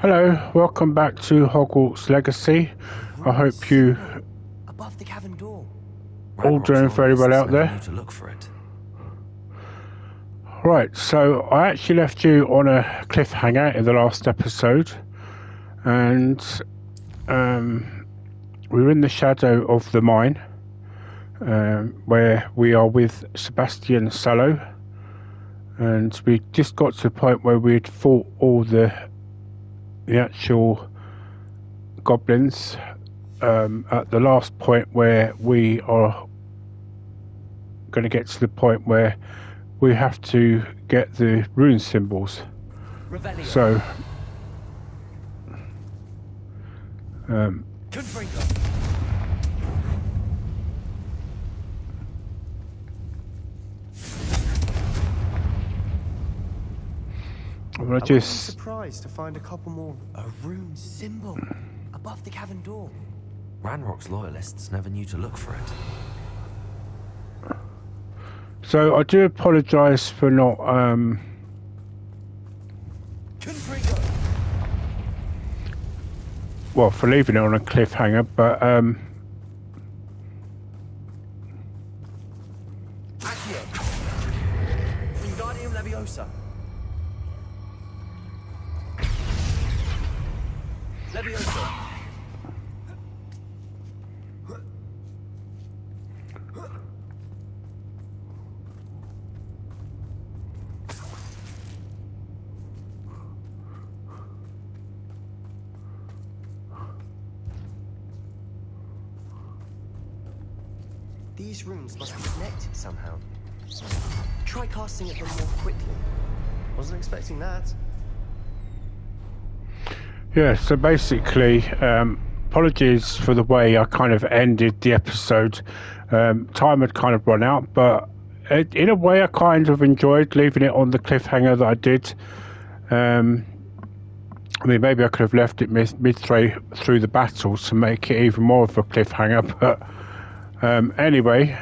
Hello, welcome back to Hogwarts Legacy. I hope you above the cavern door. all doing very well out there. To look for it. Right, so I actually left you on a cliffhanger in the last episode, and we were in the shadow of the mine, where we are with Sebastian Sallow, and we just got to the point where we'd fought all the actual goblins at the last point, where we are going to get to the point where we have to get the rune symbols. Revelio. So I'm just surprised to find a couple more. A rune symbol above the cavern door. Ranrock's loyalists never knew to look for it. So I do apologise for not well, for leaving it on a cliffhanger, but Wingardium Leviosa. Leviosa. These runes must be connected somehow. Try casting at them more quickly. Wasn't expecting that. yeah, so basically, apologies for the way I kind of ended the episode. Time had kind of run out, but in a way I kind of enjoyed leaving it on the cliffhanger that I did. I mean, maybe I could have left it midway through the battle to make it even more of a cliffhanger, but anyway,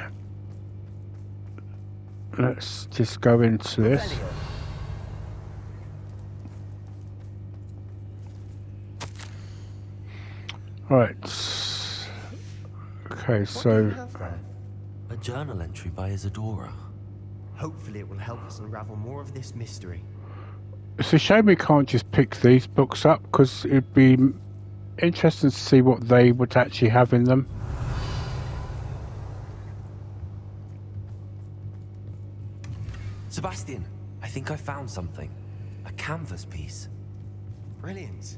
let's just go into this. Right. Okay, so A journal entry by Isadora. Hopefully it will help us unravel more of this mystery. it's a shame we can't just pick these books up, because it'd be interesting to see what they would actually have in them. Sebastian, I think I found something. A canvas piece. Brilliant.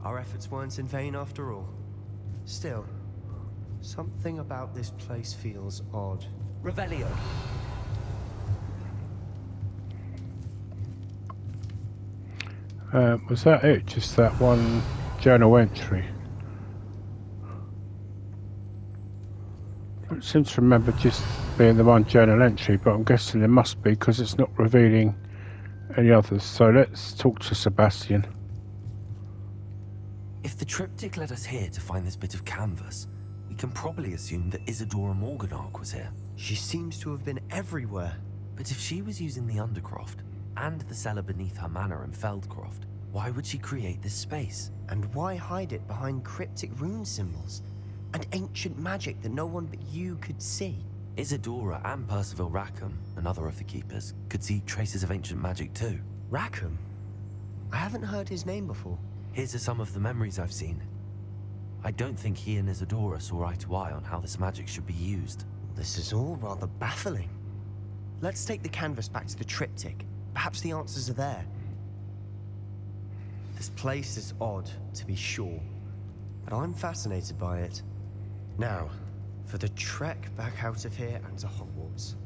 Our efforts weren't in vain after all. Still, something about this place feels odd. Revelio. Was that it? Just that one journal entry? I don't seem to remember just being the one journal entry, but I'm guessing there must be, because it's not revealing any others. So let's talk to Sebastian. If the triptych led us here to find this bit of canvas, we can probably assume that Isadora Morganach was here. She seems to have been everywhere. But if she was using the Undercroft and the cellar beneath her manor in Feldcroft, why would she create this space? And why hide it behind cryptic rune symbols? And ancient magic that no one but you could see? Isadora and Percival Rackham, another of the keepers, could see traces of ancient magic too. Rackham? I haven't heard his name before. Here's are some of the memories I've seen. I don't think he and Isadora saw eye to eye on how this magic should be used. This is all rather baffling. Let's take the canvas back to the triptych. Perhaps the answers are there. This place is odd, to be sure, but I'm fascinated by it. Now, for the trek back out of here and to Hogwarts.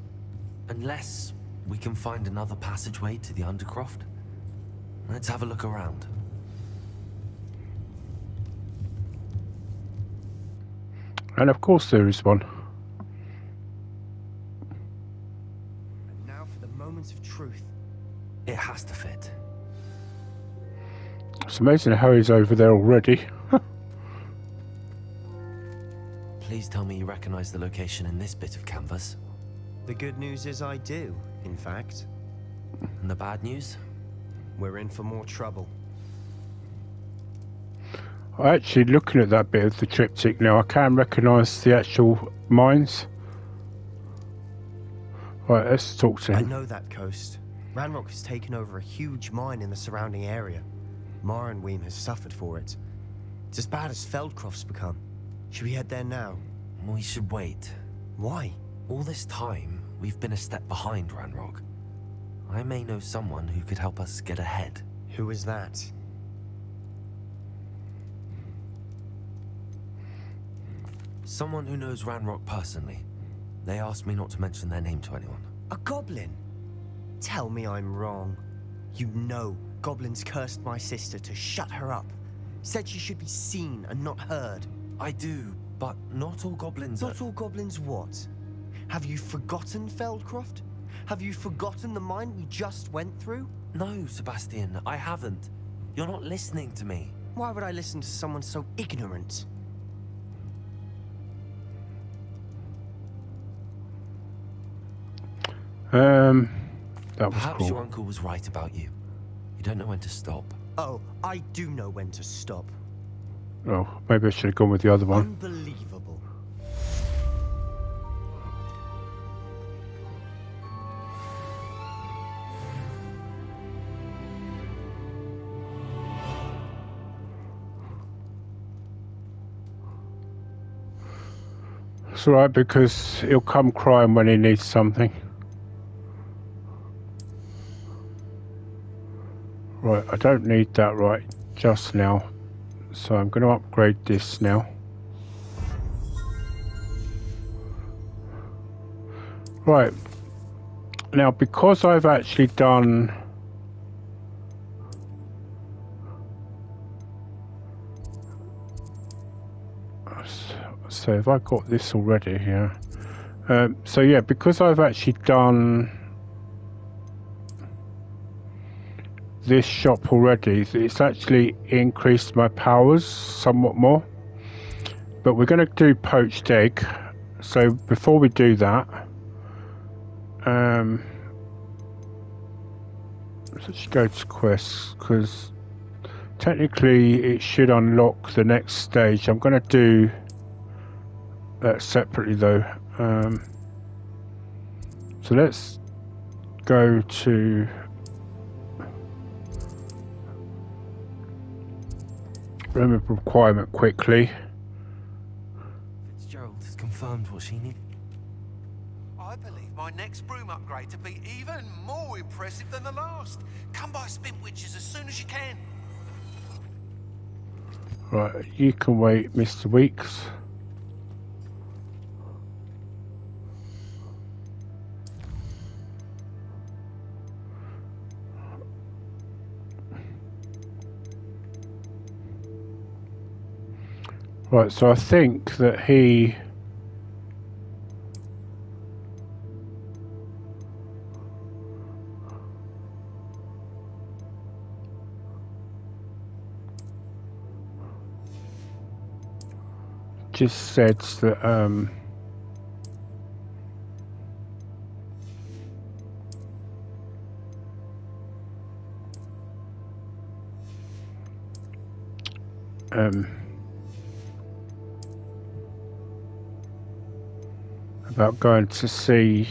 Unless we can find another passageway to the Undercroft. Let's have a look around. And of course there is one. And now for the moment of truth. It has to fit. It's amazing how he's over there already. Please tell me you recognize the location in this bit of canvas. The good news is I do, in fact. And the bad news? We're in for more trouble. Actually, looking at that bit of the triptych now, I can recognise the actual mines. Right, let's talk to I him. know that coast. Ranrock has taken over a huge mine in the surrounding area. Marrenweem has suffered for it. It's as bad as Feldcroft's become. Should we head there now? We should wait. Why? All this time, we've been a step behind Ranrock. I may know someone who could help us get ahead. Who is that? Someone who knows Ranrock personally. They asked me not to mention their name to anyone. A goblin? Tell me I'm wrong. You know goblins cursed my sister to shut her up. Said she should be seen and not heard. I do, but not all goblins are... Not all goblins what? Have you forgotten Feldcroft? Have you forgotten the mine we just went through? No, Sebastian, I haven't. You're not listening to me. Why would I listen to someone so ignorant? That was Perhaps cool. your uncle was right about you. You don't know when to stop. Oh, I do know when to stop. Oh, maybe I should have gone with the other one. Unbelievable. It's alright because he'll come crying when he needs something. Right, I don't need that right just now. So I'm going to upgrade this now. Right. Now, because I've actually done... So have I got this already here? So yeah, because I've actually done this shop already, it's actually increased my powers somewhat more. But we're going to do Poached Egg. So before we do that, let's go to quests, because technically it should unlock the next stage. I'm going to do that separately though. So let's go to remove requirement quickly. Fitzgerald has confirmed what she needed. I believe my next broom upgrade to be even more impressive than the last. Come by Spin Witches as soon as you can. Right, you can wait, Mr. Weeks. Right, so I think that he... just said that about going to see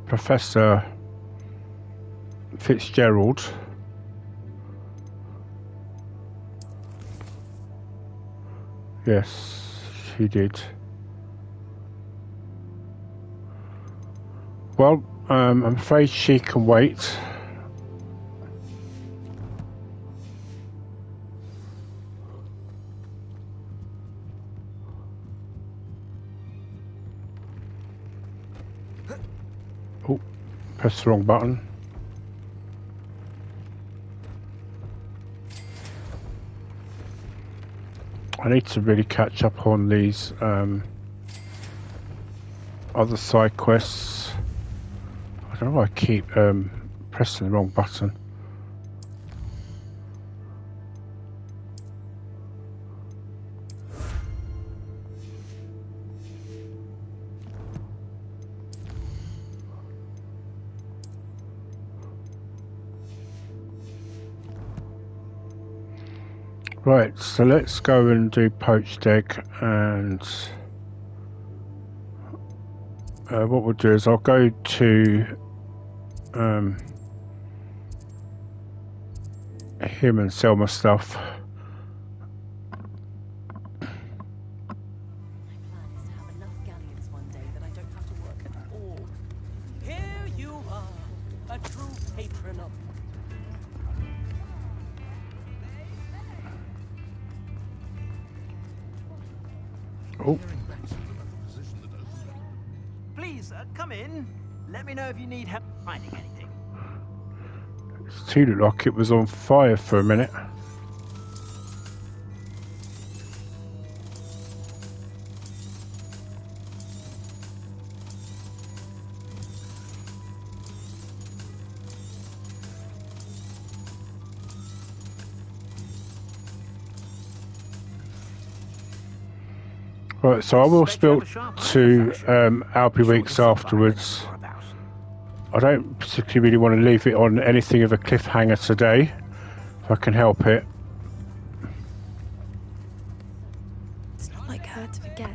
Professor Fitzgerald. Yes, she did. Well, I'm afraid she can wait. Oh, press the wrong button. I need to really catch up on these other side quests. I don't know why I keep pressing the wrong button. Right, so let's go and do Poached Egg, and what we'll do is I'll go to him and sell my stuff. Oh, Please, come in. Let me know if you need help finding anything. it seemed like it was on fire for a minute. Right, so I will spill to Albi Weeks afterwards. I don't particularly really want to leave it on anything of a cliffhanger today, if I can help it. It's not like her to forget.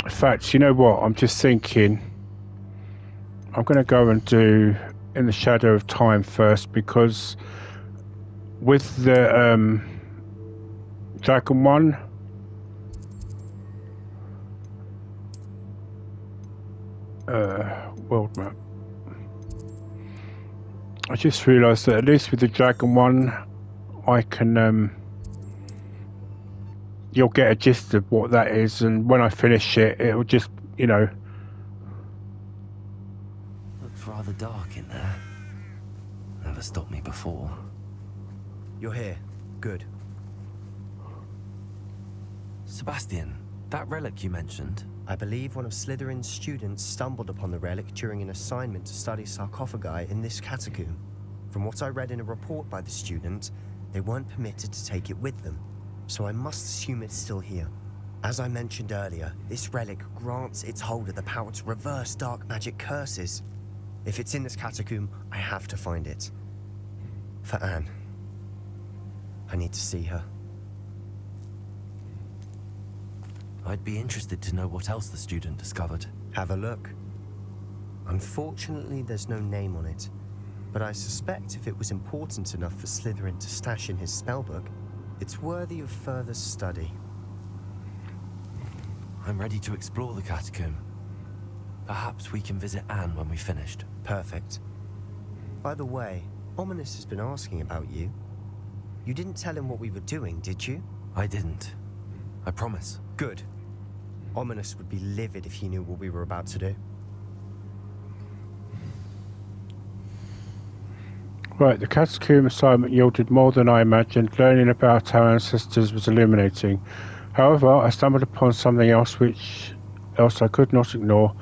In fact, you know what? I'm just thinking I'm going to go and do In the Shadow of Time first, because with the Dragon one, world map, I just realised that at least with the Dragon one I can you'll get a gist of what that is, and when I finish it, it'll just, you know. Looks rather dark in there. Never stopped me before. You're here. Good. Sebastian, that relic you mentioned, I believe one of Slytherin's students stumbled upon the relic during an assignment to study sarcophagi in this catacomb. From what I read in a report by the student, they weren't permitted to take it with them, so I must assume it's still here. As I mentioned earlier, this relic grants its holder the power to reverse dark magic curses. If it's in this catacomb, I have to find it. For Anne. I need to see her. I'd be interested to know what else the student discovered. Have a look. Unfortunately, there's no name on it, but I suspect if it was important enough for Slytherin to stash in his spellbook, it's worthy of further study. I'm ready to explore the catacomb. Perhaps we can visit Anne when we've finished. Perfect. By the way, Ominous has been asking about you. You didn't tell him what we were doing, did you? I didn't. I promise. Good. Ominous would be livid if he knew what we were about to do. Right, the catacomb assignment yielded more than I imagined. Learning about our ancestors was illuminating. However, I stumbled upon something else I could not ignore,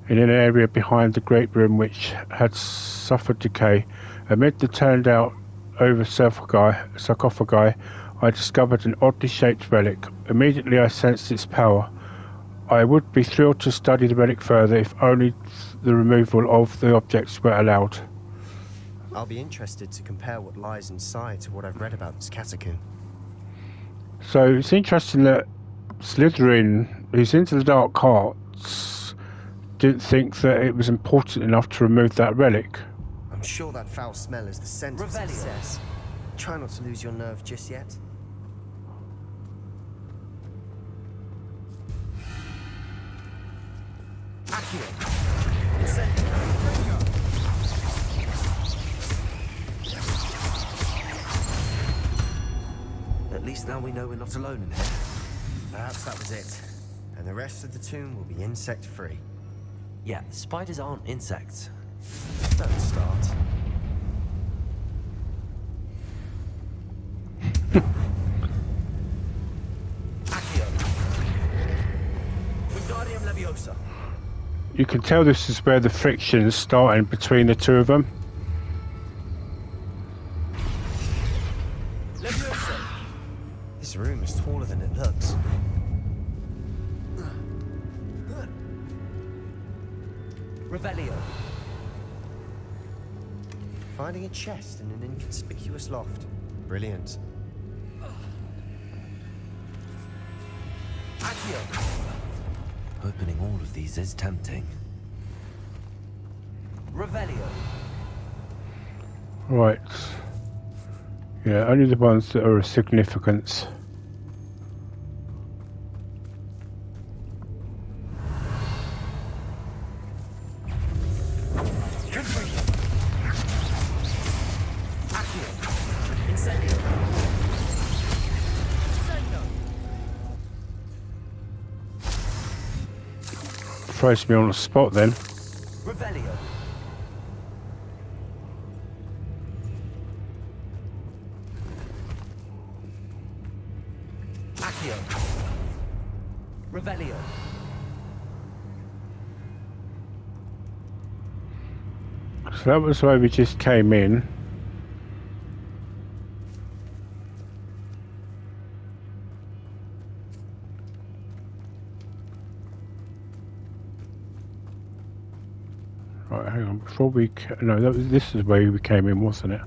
in an area behind the great room which had suffered decay. Amid the turned out over sarcophagi, I discovered an oddly shaped relic. Immediately I sensed its power. I would be thrilled to study the relic further if only the removal of the objects were allowed. I'll be interested to compare what lies inside to what I've read about this catacomb. So it's interesting that Slytherin, who's into the dark arts, didn't think that it was important enough to remove that relic. I'm sure that foul smell is the scent of success. Try not to lose your nerve just yet. At least now we know we're not alone in here. Perhaps that was it. And the rest of the tomb will be insect-free. Yeah, the spiders aren't insects. Don't start. You can tell this is where the friction is starting between the two of them. This room is taller than it looks. Revelio. If Finding a chest in an inconspicuous loft. Brilliant. Opening all of these is tempting. Revelio. Right. Yeah, only the ones that are of significance. Throws me on the spot then. Revelio. Accio. Revelio. So that was where we just came in. Right, hang on. Before we no, this is where we came in, wasn't it?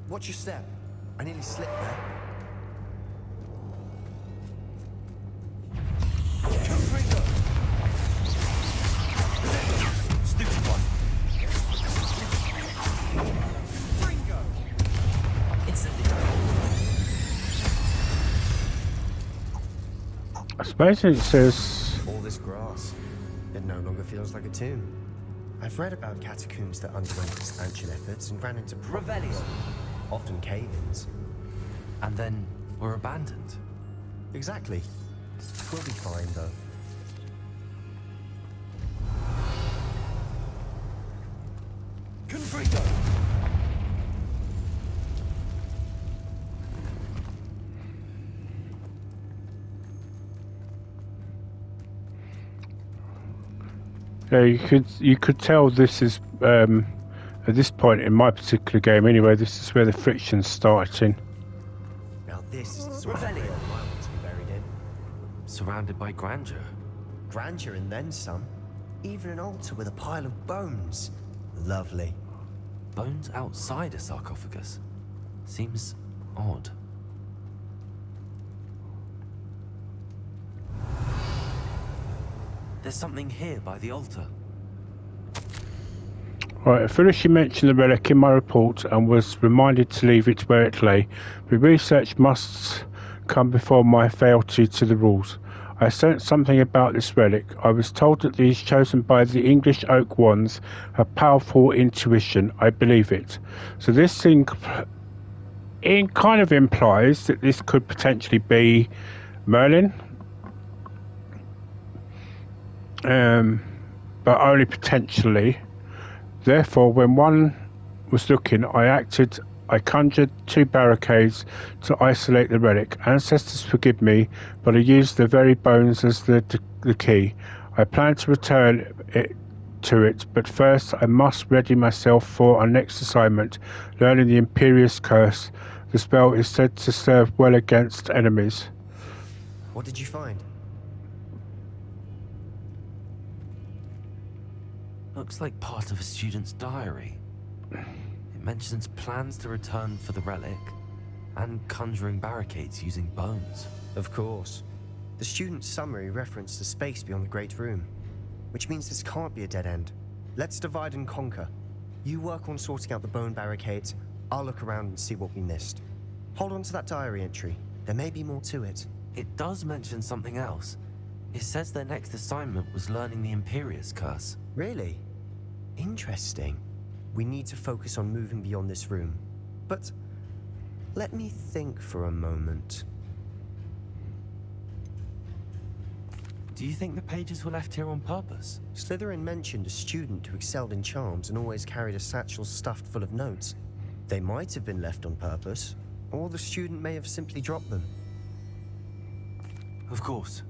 Watch your step. I nearly slipped there. Stupid one. I suppose it says All this grass. It no longer feels like a tomb. I've read about catacombs that underwent expansion efforts and ran into problems. Revelio. Often cave-ins. And then were abandoned. Exactly. We'll be fine, though. Confringo. yeah, you could tell this is at this point in my particular game anyway, this is where the friction's starting. Now this is the sort of area I want to be buried in. Surrounded by grandeur. Grandeur and then some. Even an altar with a pile of bones. Lovely. Bones outside a sarcophagus. Seems odd. There's something here by the altar. Right, I foolishly mentioned the relic in my report and was reminded to leave it where it lay. But research must come before my fealty to the rules. I sensed something about this relic. I was told that these chosen by the English oak wands have powerful intuition. I believe it. So this thing it kind of implies that this could potentially be Merlin. But only potentially. Therefore, when one was looking, I conjured 2 barricades to isolate the relic. Ancestors forgive me, but I used the very bones as the key. I plan to return to it, but first I must ready myself for our next assignment, learning the Imperious Curse. The spell is said to serve well against enemies. What did you find? Looks like part of a student's diary. It mentions plans to return for the relic and conjuring barricades using bones. Of course. The student's summary referenced a space beyond the Great Room, which means this can't be a dead end. Let's divide and conquer. You work on sorting out the bone barricades, I'll look around and see what we missed. Hold on to that diary entry. There may be more to it. It does mention something else. It says their next assignment was learning the Imperious Curse. Really? Interesting. We need to focus on moving beyond this room. But let me think for a moment. Do you think the pages were left here on purpose? Slytherin mentioned a student who excelled in charms and always carried a satchel stuffed full of notes. They might have been left on purpose, or the student may have simply dropped them. Of course.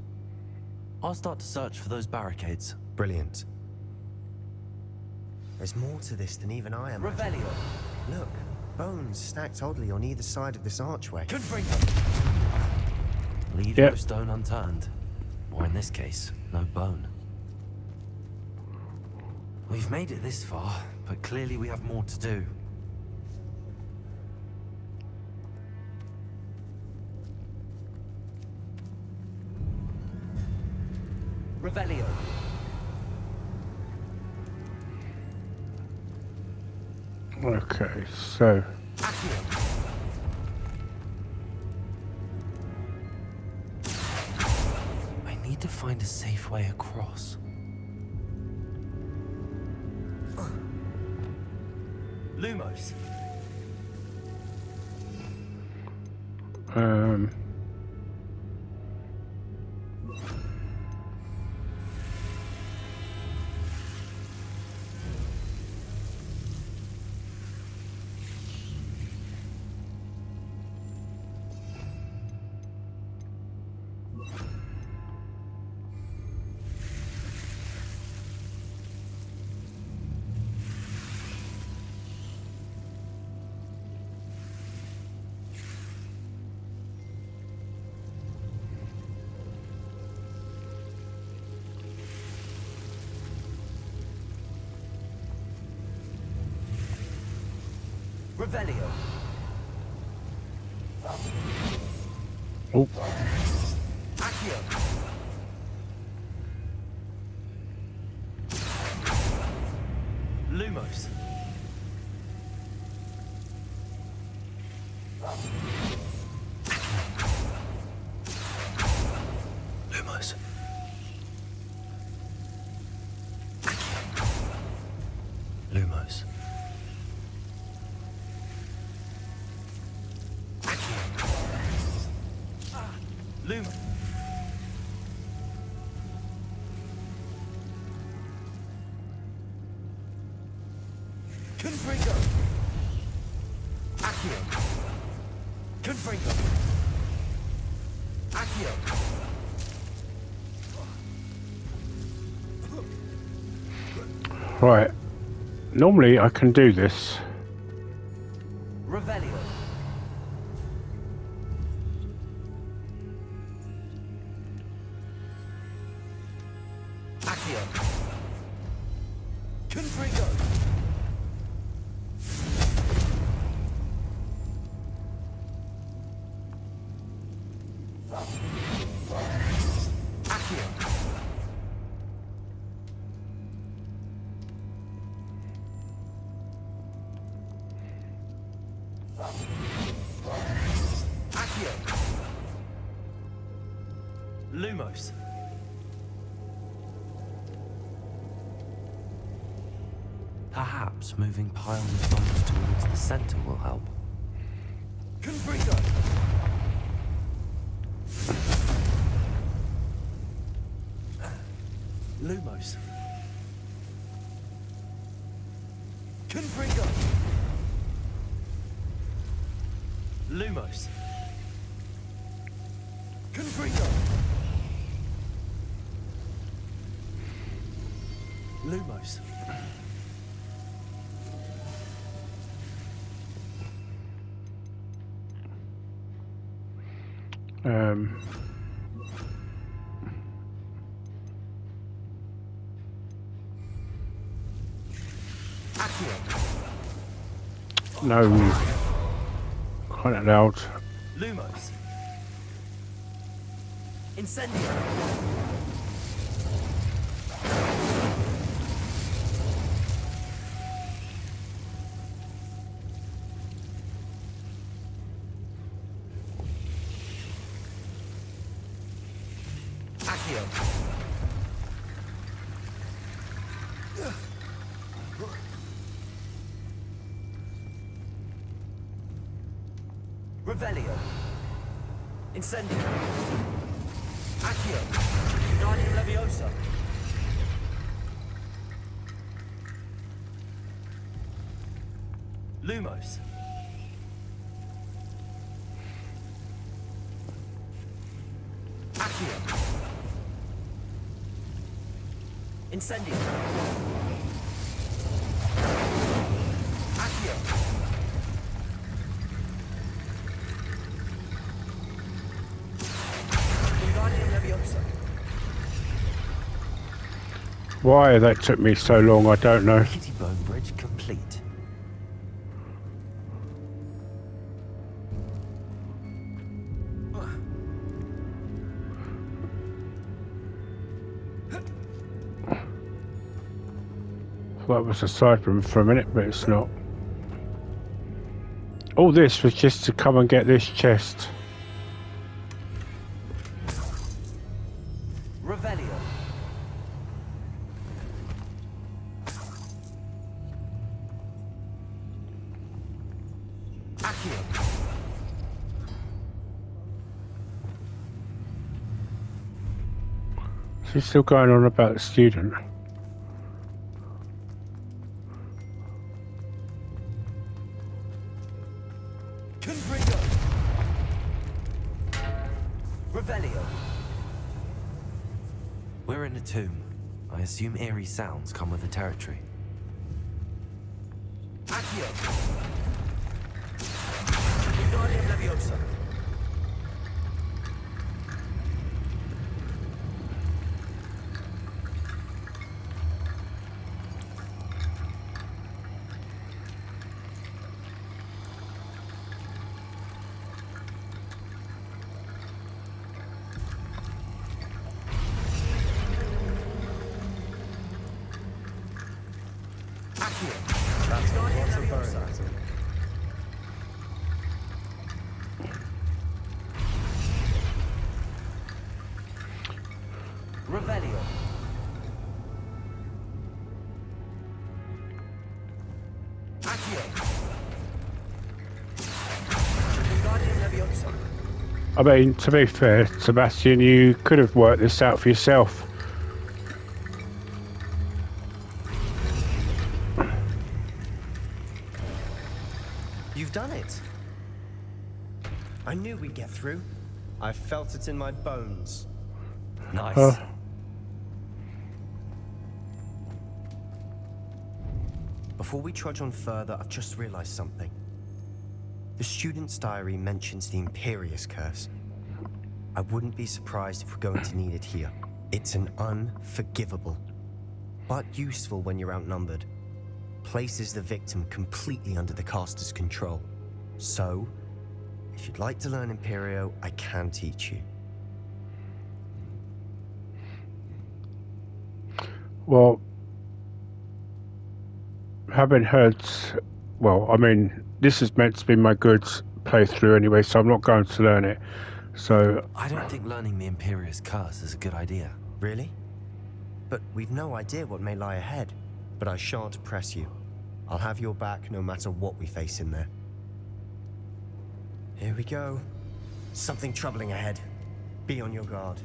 I'll start to search for those barricades. Brilliant. There's more to this than even I imagined. Revelio. Look, bones stacked oddly on either side of this archway. Leave Yep. no stone unturned. Or in this case, no bone. We've made it this far, but clearly we have more to do. Revelio. Okay, so I need to find a safe way across. Lumos. um, Revelio. oh, Accio. Lumos. Lumos. Lumos. Lumos. Confringo. Accio. Confringo. Accio. right. Normally I can do this. Revelio. Accio. Confringo. Accio. Accio. Lumos. Perhaps moving piles of bones towards the center will help. Confringo. Lumos. Confringo. Lumos. Confringo. Lumos. Um, Accio. no, quite loud. Lumos. Incendio. Accio. Revelio. Incendio. Accio. Guardian Leviosa. Lumos. Accio. Incendio. Accio. Why that took me so long, I don't know. Kitty bone bridge complete. That was a side room for a minute, but it's not. All this was just to come and get this chest. Revelio. Accio. She's still going on about the student. Confringo. Revelio. We're in a tomb. I assume eerie sounds come with the territory. Accio. Wingardium Leviosa. That's got lots of bones. Revelio. Accio. Wingardium Leviosa. I mean, to be fair, Sebastian, you could have worked this out for yourself. You've done it. I knew we'd get through. I felt it in my bones. Nice. Before we trudge on further, I've just realized something. The student's diary mentions the Imperious Curse. I wouldn't be surprised if we're going to need it here. It's an unforgivable, but useful when you're outnumbered. Places the victim completely under the caster's control. So, if you'd like to learn Imperio, I can teach you. Well, having heard, well, I mean, this is meant to be my good playthrough anyway, so I'm not going to learn it. So I don't think learning the Imperious Curse is a good idea. Really? But we've no idea what may lie ahead. But I shan't press you. I'll have your back no matter what we face in there. Here we go. Something troubling ahead. Be on your guard.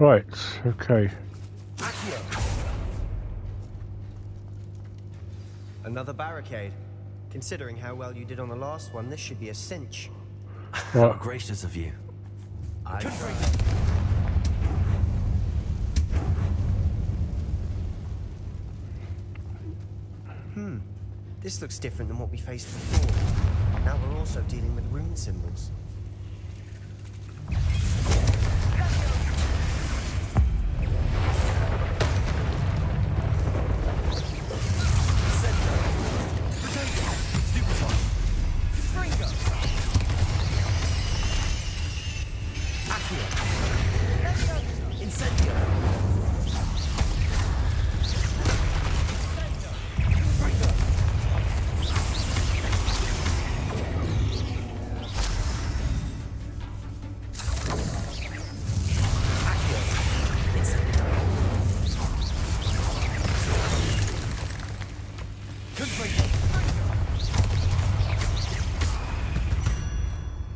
right, okay. Another barricade. Considering how well you did on the last one, this should be a cinch. How gracious of you. I tried. This looks different than what we faced before. Now we're also dealing with rune symbols.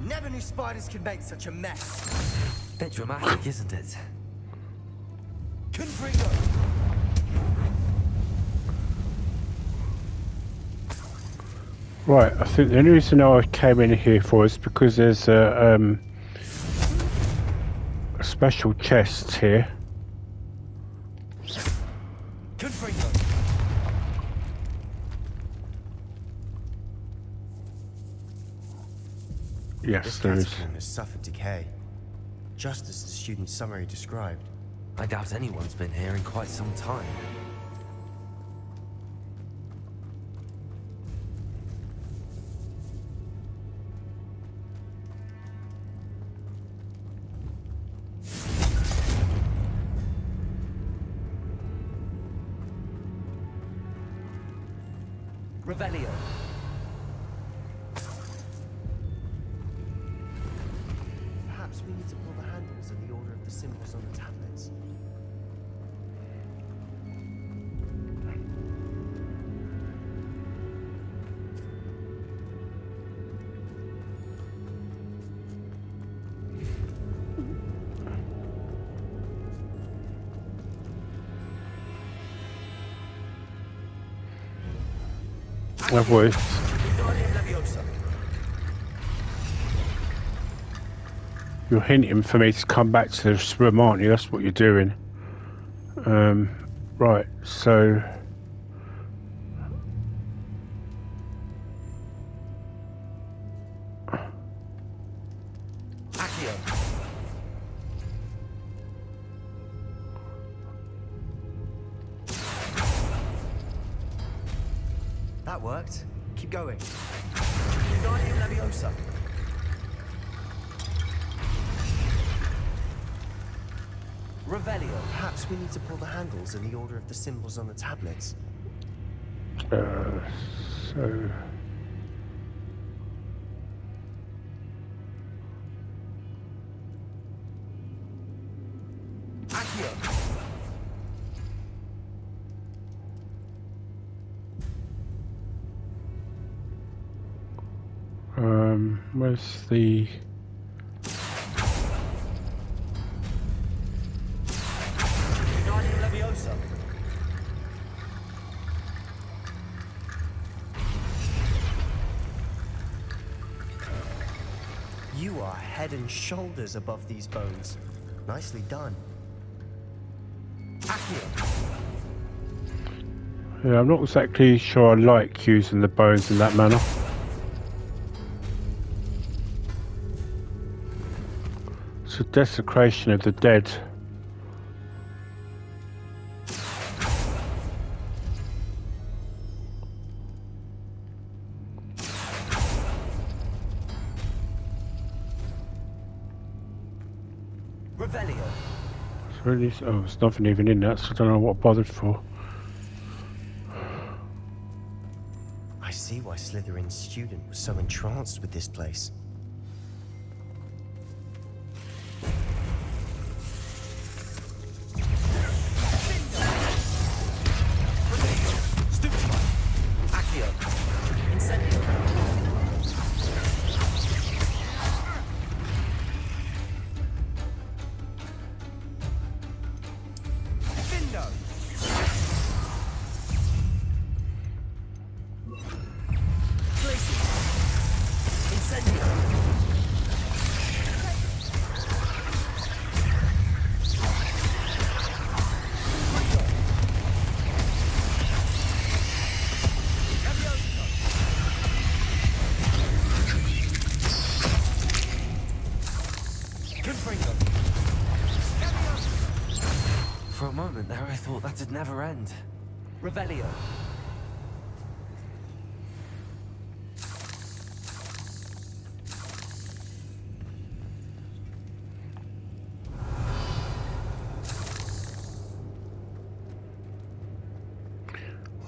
Never knew spiders could make such a mess. Bit dramatic, isn't it? Confringo. Right, I think the only reason I came in here for is because there's a special chests here. Confringo. Yes, This there is. catacomb has suffered decay, just as the student's summary described. I doubt anyone's been here in quite some time. Revelio. Perhaps we need to pull the handles in the order of the symbols on the tablets. Oh boy. You're hinting for me to come back to this room, aren't you? That's what you're doing. Right, so... That worked. Keep going. Wingardium Leviosa. Revelio. Perhaps we need to pull the handles in the order of the symbols on the tablets. So... Accio. Where's the... Wingardium Leviosa. You are head and shoulders above these bones. Nicely done. Accio. Yeah, I'm not exactly sure I like using the bones in that manner. It's a desecration of the dead. Revelio. It's really... Oh, there's nothing even in that, so I don't know what I bothered for. I see why Slytherin's student was so entranced with this place. Accio. Incendio. Findo. Glacier. Incendio. For a moment there, I thought that'd never end. Revelio.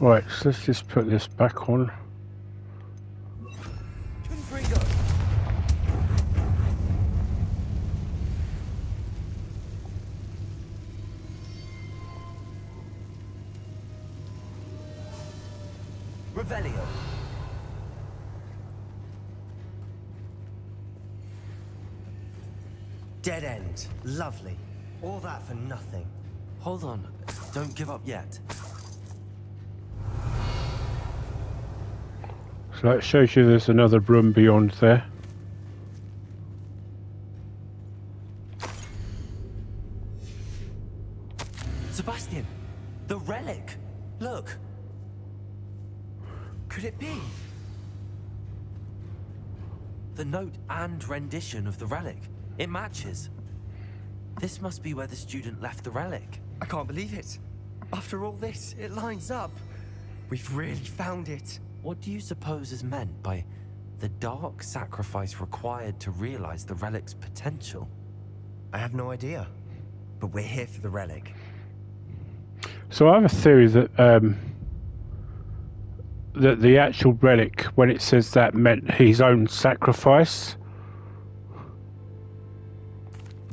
Right, so let's just put this back on. Confringo. Revelio. Dead end. Lovely. All that for nothing. Hold on. Don't give up yet. So that shows you there's another room beyond there. Sebastian, the relic! Look! Could it be? The note and rendition of the relic. It matches. This must be where the student left the relic. I can't believe it. After all this, it lines up. We've really found it. What do you suppose is meant by the dark sacrifice required to realize the relic's potential? I have no idea. But we're here for the relic. So I have a theory that that the actual relic, when it says that, meant his own sacrifice.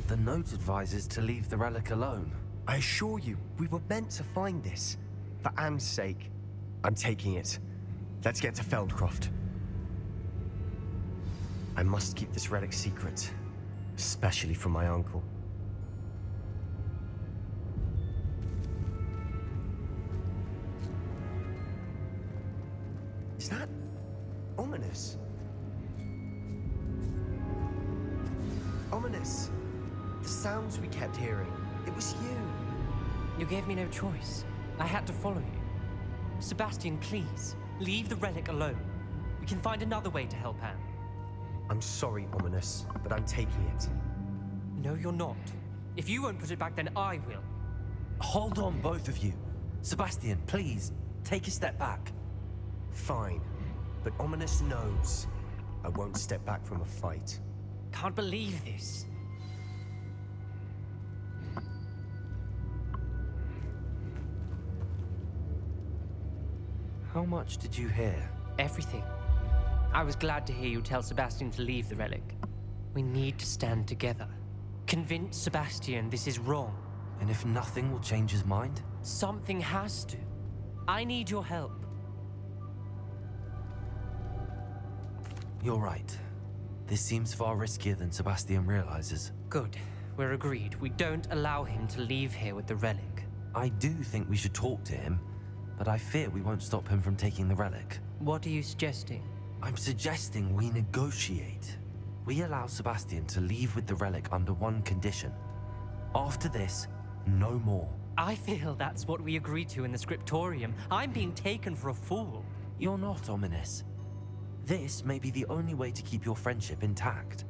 The note advises to leave the relic alone. I assure you, we were meant to find this. For Anne's sake, I'm taking it. Let's get to Feldcroft. I must keep this relic secret, especially from my uncle. Is that ominous? Ominous. The sounds we kept hearing. It was you. You gave me no choice. I had to follow you. Sebastian, please, leave the relic alone. We can find another way to help Anne. I'm sorry, Ominous, but I'm taking it. No, you're not. If you won't put it back, then I will. Hold on, both of you. Sebastian, please, take a step back. Fine, but Ominous knows I won't step back from a fight. Can't believe this. How much did you hear? Everything. I was glad to hear you tell Sebastian to leave the relic. We need to stand together. Convince Sebastian this is wrong. And if nothing will change his mind? Something has to. I need your help. You're right. This seems far riskier than Sebastian realizes. Good. We're agreed. We don't allow him to leave here with the relic. I do think we should talk to him, but I fear we won't stop him from taking the relic. What are you suggesting? I'm suggesting we negotiate. We allow Sebastian to leave with the relic under one condition. After this, no more. I feel that's what we agreed to in the scriptorium. I'm being taken for a fool. You're not, Ominous. This may be the only way to keep your friendship intact.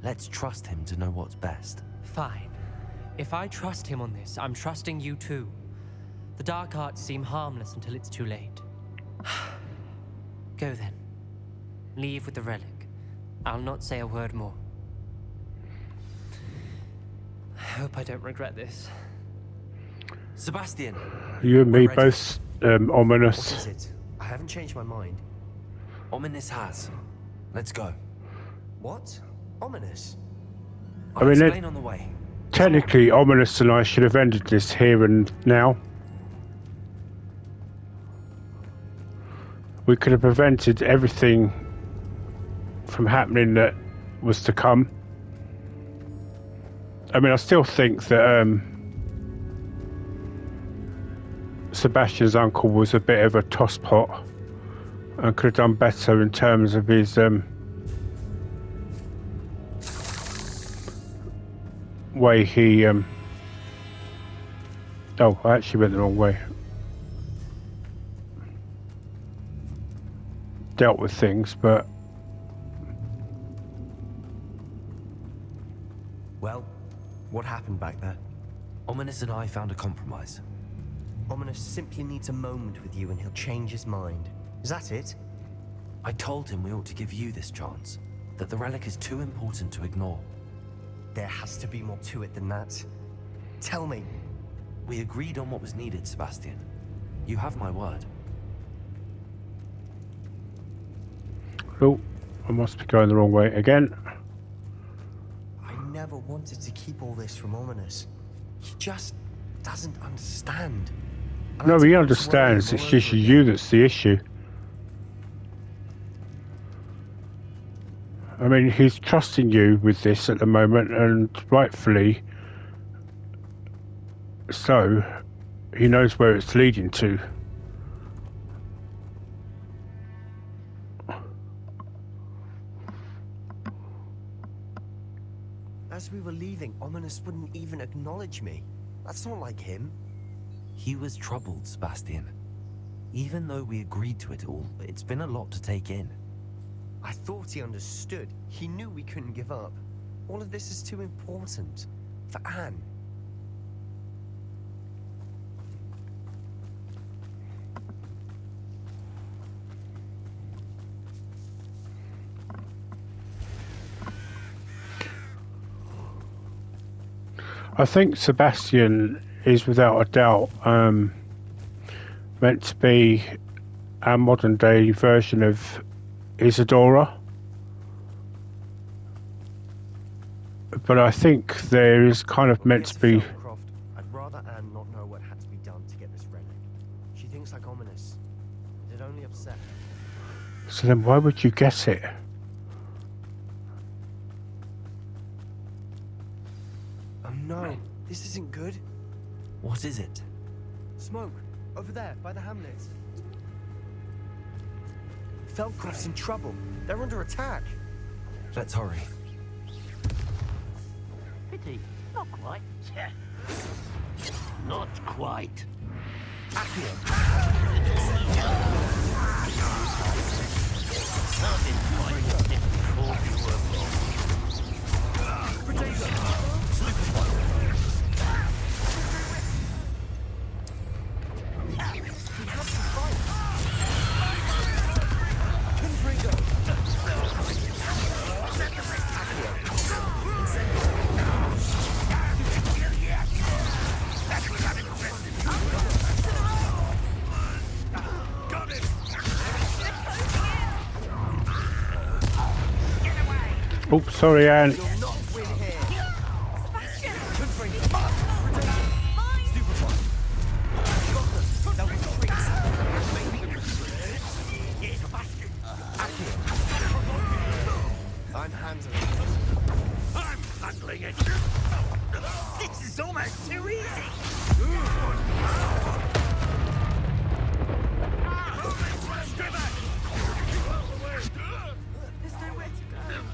Let's trust him to know what's best. Fine. If I trust him on this, I'm trusting you too. The dark arts seem harmless until it's too late. Go then. Leave with the relic. I'll not say a word more. I hope I don't regret this. Sebastian! You and me We're ready. both ominous. What is it? I haven't changed my mind. Ominous has. Let's go. What? Ominous? I'll mean, explain on the way. Technically, Ominous and I should have ended this here and now. We could have prevented everything from happening that was to come. I mean, I still think that Sebastian's uncle was a bit of a tosspot and could have done better in terms of his way he oh, I actually went the wrong way. Dealt with things, but Well, what happened back there? Ominous and I found a compromise. Ominous simply needs a moment with you and he'll change his mind. Is that it? I told him we ought to give you this chance, that the relic is too important to ignore. There has to be more to it than that. Tell me. We agreed on what was needed, Sebastian. You have my word. oh, I must be going the wrong way again. I never wanted to keep all this from Ominous. He just doesn't understand. And No, I he told understands. him It's over just and you over that's the issue. I mean, he's trusting you with this at the moment, and rightfully so. He knows where it's leading to. As we were leaving, Ominous wouldn't even acknowledge me. That's not like him. He was troubled, Sebastian. Even though we agreed to it all, it's been a lot to take in. I thought he understood. He knew we couldn't give up. All of this is too important. For Anne. I think Sebastian is without a doubt meant to be our modern day version of Isadora. But I think there is kind of meant to be... I'd rather Anne not know what had to be done to get this relic. She thinks like ominous. It'd only upset her. So then why would you get it? Oh no, this isn't good. What is it? Smoke, over there, by the hamlet. Feldcroft's in trouble. They're under attack. Let's hurry. Pity. Not quite. Not quite. Oops, sorry, Anne. I'm handling it. I'm handling it. This is almost too easy. There's nowhere to go.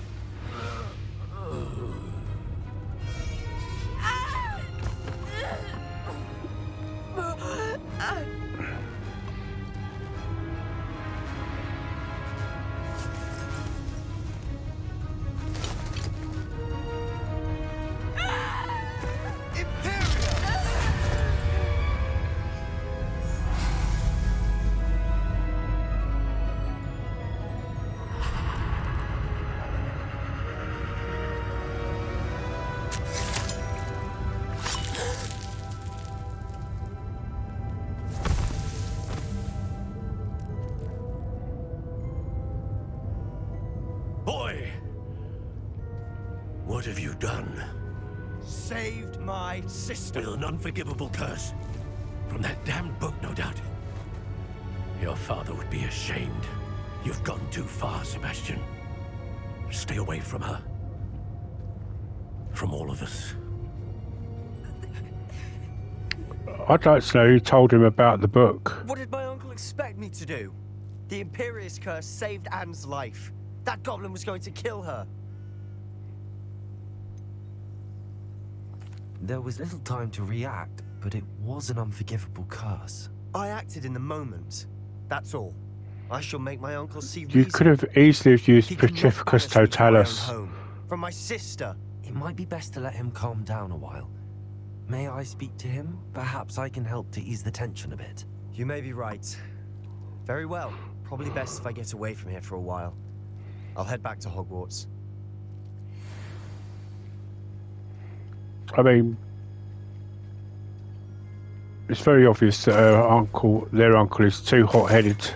Boy! What have you done? Saved my sister. With an unforgivable curse. From that damned book, no doubt. Your father would be ashamed. You've gone too far, Sebastian. Stay away from her. From all of us. I'd like to know who told him about the book. What did my uncle expect me to do? The Imperius curse saved Anne's life. That goblin was going to kill her. There was little time to react, but it was an unforgivable curse. I acted in the moment. That's all. I shall make my uncle see You reason. could have easily have used He cannot Petrificus banish me to my own Totalis. home. From my sister. It might be best to let him calm down a while. May I speak to him? Perhaps I can help to ease the tension a bit. You may be right. Very well. Probably best if I get away from here for a while. I'll head back to Hogwarts. I mean, it's very obvious that their uncle is too hot-headed.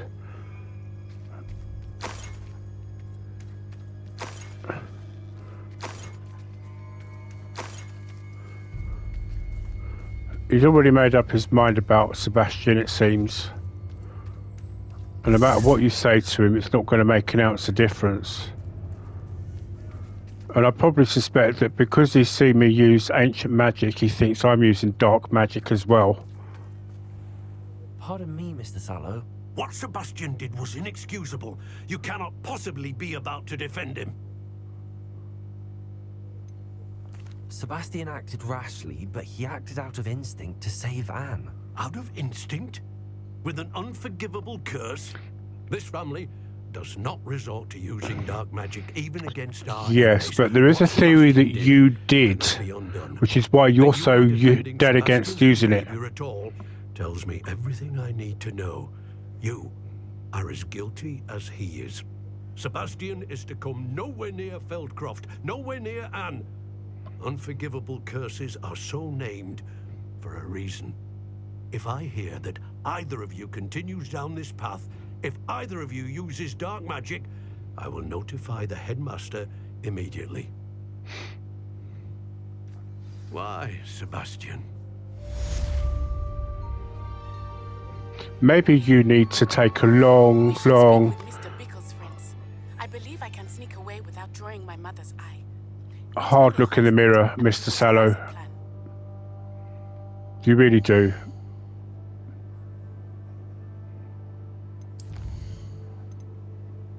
He's already made up his mind about Sebastian, it seems. And no matter what you say to him, it's not going to make an ounce of difference. And I probably suspect that because he's seen me use ancient magic, he thinks I'm using dark magic as well. Pardon me, Mr. Sallow. What Sebastian did was inexcusable. You cannot possibly be about to defend him. Sebastian acted rashly, but he acted out of instinct to save Anne. Out of instinct? With an unforgivable curse? This family does not resort to using dark magic even against our Yes, enemies. but there is a What theory that Sebastian you did did, be undone. which is why you're That so are defending dead against Sebastian's using it. behavior at all tells me everything I need to know. You are as guilty as he is. Sebastian is to come nowhere near Feldcroft, nowhere near Anne. Unforgivable curses are so named for a reason. If I hear that either of you continues down this path, if either of you uses dark magic, I will notify the headmaster immediately. Why, Sebastian? Maybe you need to take a long, We should long... speak with Mr. Bickle's friends. I believe I can sneak away without drawing my mother's eye. hard look in the mirror, Mr. Sallow. You really do.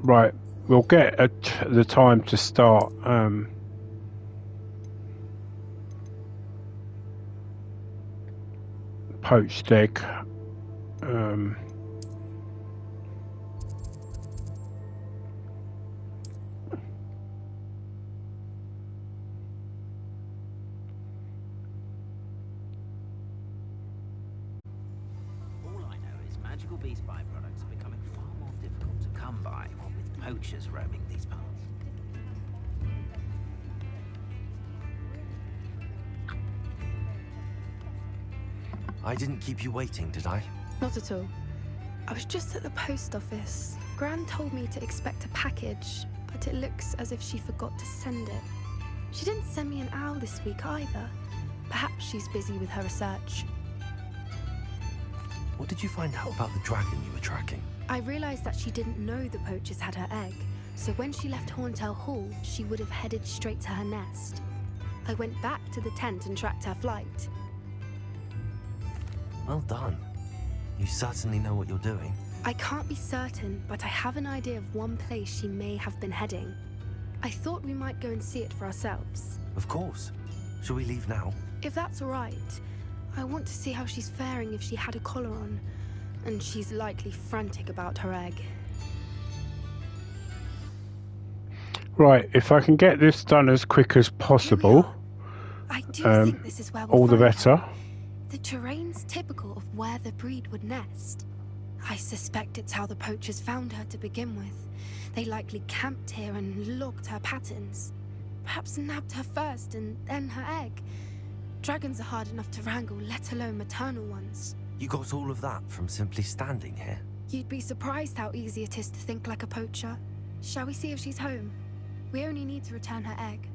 Right, we'll get the time to start. Poached egg. All I know is magical beast byproducts are becoming far more difficult to come by, what with poachers roaming these parts. I didn't keep you waiting, did I? Not at all. I was just at the post office. Gran told me to expect a package, but it looks as if she forgot to send it. She didn't send me an owl this week either. Perhaps she's busy with her research. What did you find out about the dragon you were tracking? I realized that she didn't know the poachers had her egg, so when she left Horntail Hall, she would have headed straight to her nest. I went back to the tent and tracked her flight. Well done. You certainly know what you're doing. I can't be certain, but I have an idea of one place she may have been heading. I thought we might go and see it for ourselves. Of course. Shall we leave now? If that's all right, I want to see how she's faring if she had a collar on, and she's likely frantic about her egg. Right, if I can get this done as quick as possible, I do think this is where we'll all the find better. her. The terrain's typical of where the breed would nest. I suspect it's how the poachers found her to begin with. They likely camped here and logged her patterns. Perhaps nabbed her first and then her egg. Dragons are hard enough to wrangle, let alone maternal ones. You got all of that from simply standing here? You'd be surprised how easy it is to think like a poacher. Shall we see if she's home? We only need to return her egg.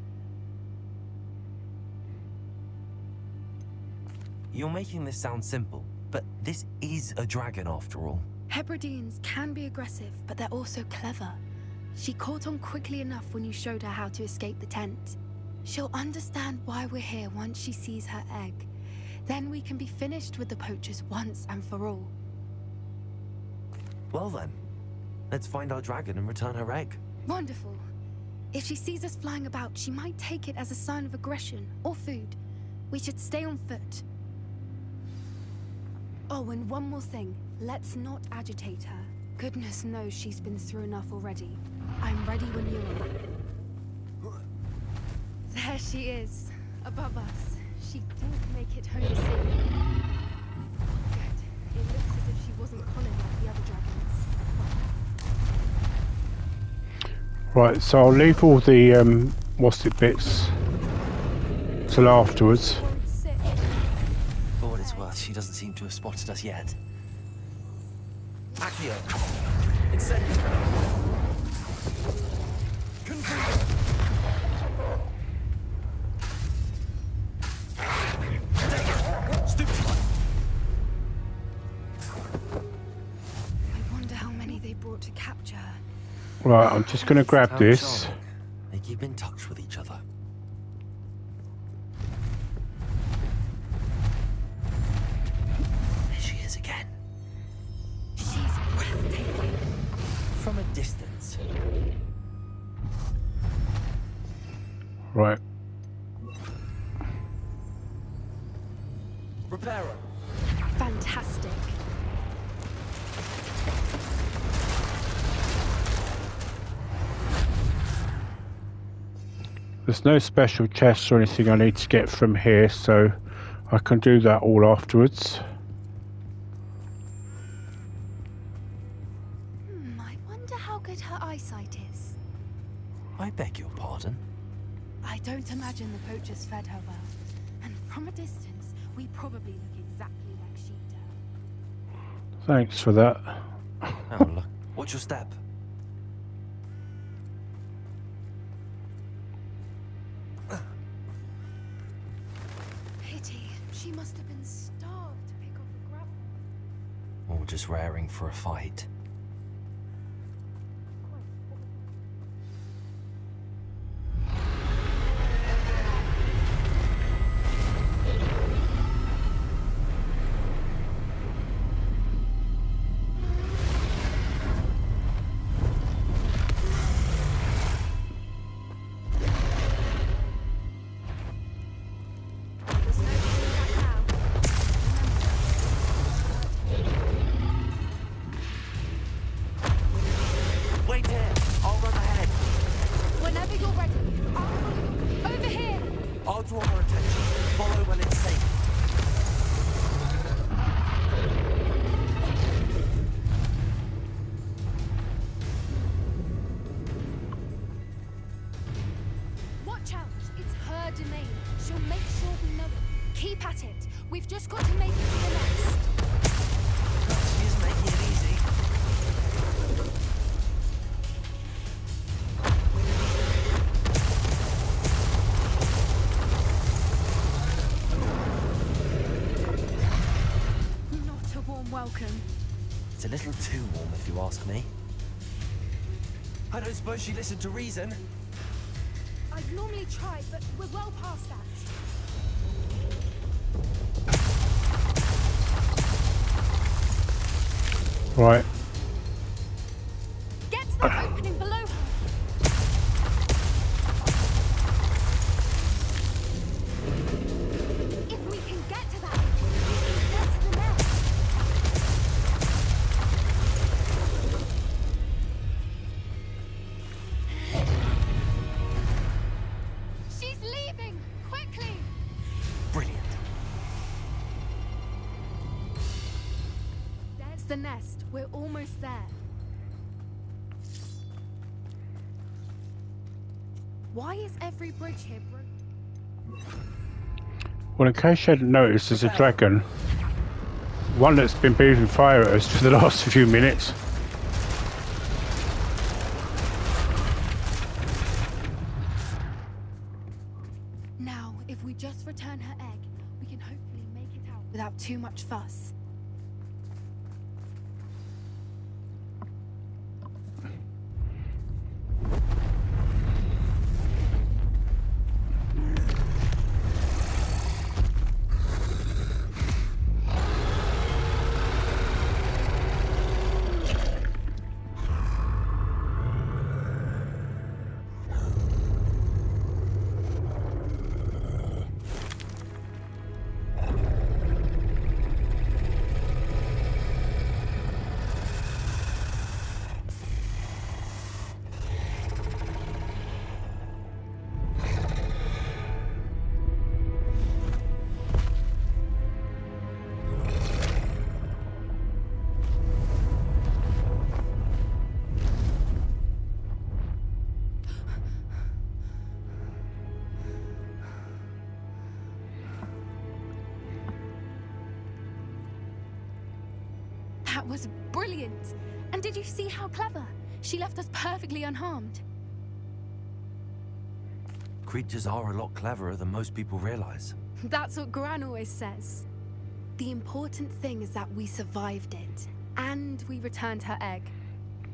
You're making this sound simple, but this is a dragon after all. Hebrideans can be aggressive, but they're also clever. She caught on quickly enough when you showed her how to escape the tent. She'll understand why we're here once she sees her egg. Then we can be finished with the poachers once and for all. Well then, let's find our dragon and return her egg. Wonderful. If she sees us flying about, she might take it as a sign of aggression or food. We should stay on foot. Oh, and one more thing. Let's not agitate her. Goodness knows she's been through enough already. I'm ready when you are. There she is, above us. She didn't make it home safely. Good. It looks as if she wasn't collared like the other dragons. Right, so I'll leave all the what's it bits till afterwards. For what it's worth, she doesn't seem to have spotted us yet. Accio! Incendio! I wonder how many they brought to capture her. Right, I'm just going to grab How this. charming. They keep in touch with each other. There she is again. She's breathtaking. From a distance. Right. repair her. Fantastic. There's no special chests or anything I need to get from here, so I can do that all afterwards. I wonder how good her eyesight is. I beg your pardon? I don't imagine the poachers fed her well. And from a distance, we probably look exactly like sheep do. Thanks for that. Oh, look. Watch your step. Pity. She must have been starved to pick up the grapple. Or just raring for a fight. There's no turning back now. Wait here. I'll run ahead. Whenever you're ready, I'll follow you. Over here! I'll draw her attention. Follow when it's safe. Watch out! It's her domain. She'll make sure we know it. Keep at it. We've just got to make it to the nest. She's making it easy. Not a warm welcome. It's a little too warm, if you ask me. I don't suppose she listened to reason. I'd normally try, but we're well past that. Right. Get to that opening below her. If we can get to that, we can get to the nest. She's leaving! Quickly! Brilliant. There's the nest. We're almost there. Why is every bridge here broken? Well, in case you hadn't noticed, there's a dragon. One that's been breathing fire at us for the last few minutes. Now, if we just return her egg, we can hopefully make it out without too much fuss. That was brilliant! And did you see how clever? She left us perfectly unharmed. Creatures are a lot cleverer than most people realize. That's what Gran always says. The important thing is that we survived it. And we returned her egg.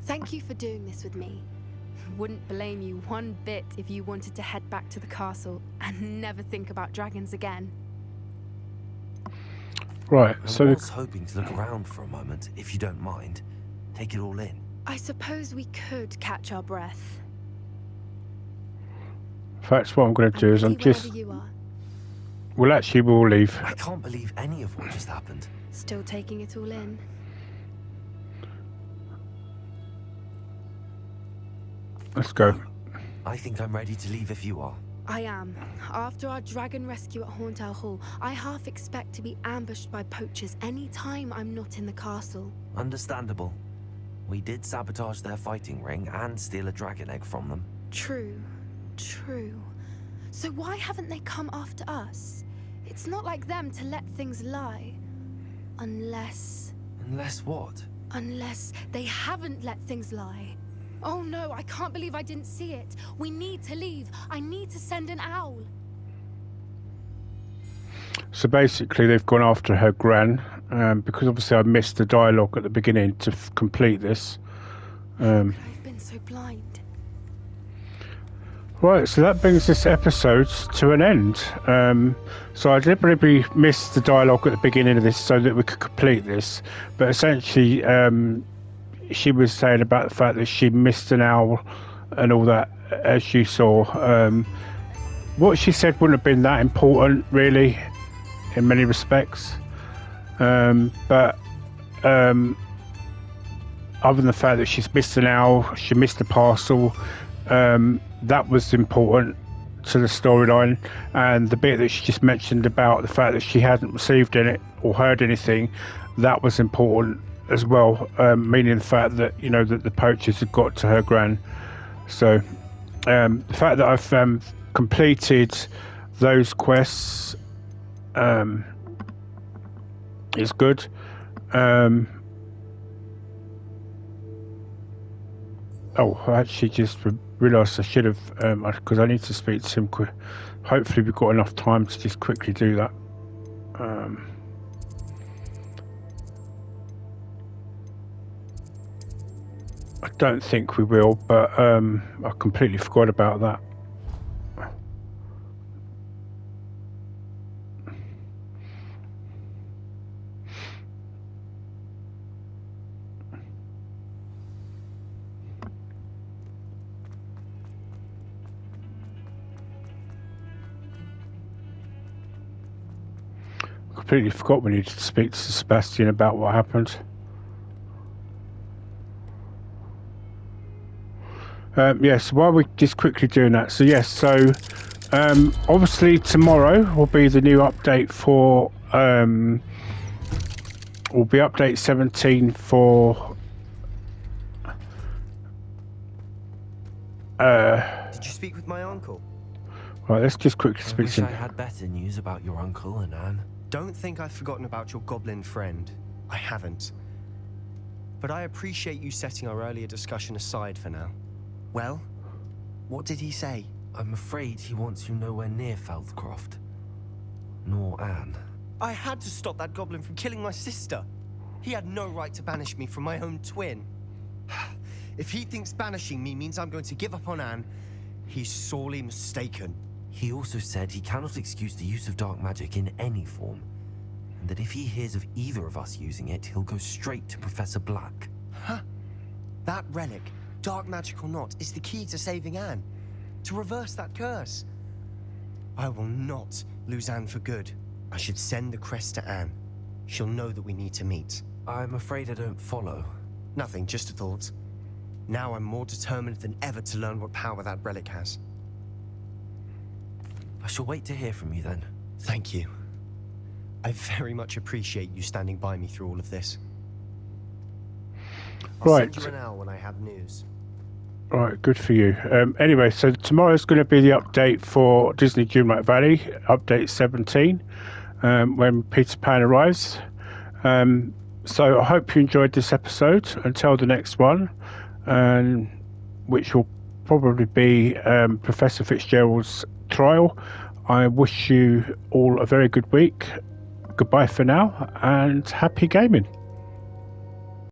Thank you for doing this with me. Wouldn't blame you one bit if you wanted to head back to the castle and never think about dragons again. Right, I so was hoping to look around for a moment, if you don't mind. Take it all in. I suppose we could catch our breath. in fact, what I'm going to do is I'm Ready just... whenever you are. Well, actually, we'll leave. I can't believe any of what just happened. Still taking it all in. Let's go. I think I'm ready to leave if you are. I am. After our dragon rescue at Hauntel Hall, I half expect to be ambushed by poachers any time I'm not in the castle. Understandable. We did sabotage their fighting ring and steal a dragon egg from them. True. True. So why haven't they come after us? It's not like them to let things lie. Unless What? Unless they haven't let things lie. Oh no, I can't believe I didn't see it. We need to leave. I need to send an owl. So basically, they've gone after her gran, because obviously I missed the dialogue at the beginning to complete this. I've been so blind. Right, so that brings this episode to an end. So I deliberately missed the dialogue at the beginning of this so that we could complete this. But essentially, she was saying about the fact that she missed an owl and all that, as you saw. What she said wouldn't have been that important, really, in many respects. But other than the fact that she's missed an owl, she missed a parcel, that was important to the storyline. And the bit that she just mentioned about the fact that she hadn't received any or heard anything, that was important as well, meaning the fact that, you know, that the poachers had got to her gran. So the fact that I've completed those quests is good. Oh, I actually just realised I should have, because I need to speak to him. Hopefully we've got enough time to just quickly do that. I don't think we will, but I completely forgot about that. Completely forgot we needed to speak to Sebastian about what happened. Yes, while we're just quickly doing that, so yes, so obviously tomorrow will be the new update for will be update 17 for Did you speak with my uncle? right, let's just quickly I speak wish to I him. had better news about your uncle and Anne. Don't think I've forgotten about your goblin friend. I haven't. But I appreciate you setting our earlier discussion aside for now. Well, what did he say? I'm afraid he wants you nowhere near Feldcroft. Nor Anne. I had to stop that goblin from killing my sister. He had no right to banish me from my own twin. If he thinks banishing me means I'm going to give up on Anne, he's sorely mistaken. He also said he cannot excuse the use of dark magic in any form, and that if he hears of either of us using it, he'll go straight to Professor Black. Huh? That relic, dark magic or not, is the key to saving Anne. To reverse that curse. I will not lose Anne for good. I should send the crest to Anne. She'll know that we need to meet. I'm afraid I don't follow. Nothing, just a thought. Now I'm more determined than ever to learn what power that relic has. I shall wait to hear from you then. Thank you. I very much appreciate you standing by me through all of this. I'll Right. send you an hour when I have news. Right, good for you. Anyway, so tomorrow's going to be the update for Disney Dreamlight Valley, update 17, when Peter Pan arrives. So I hope you enjoyed this episode. Until the next one, which will probably be Professor Fitzgerald's trial. I wish you all a very good week. Goodbye for now, and happy gaming.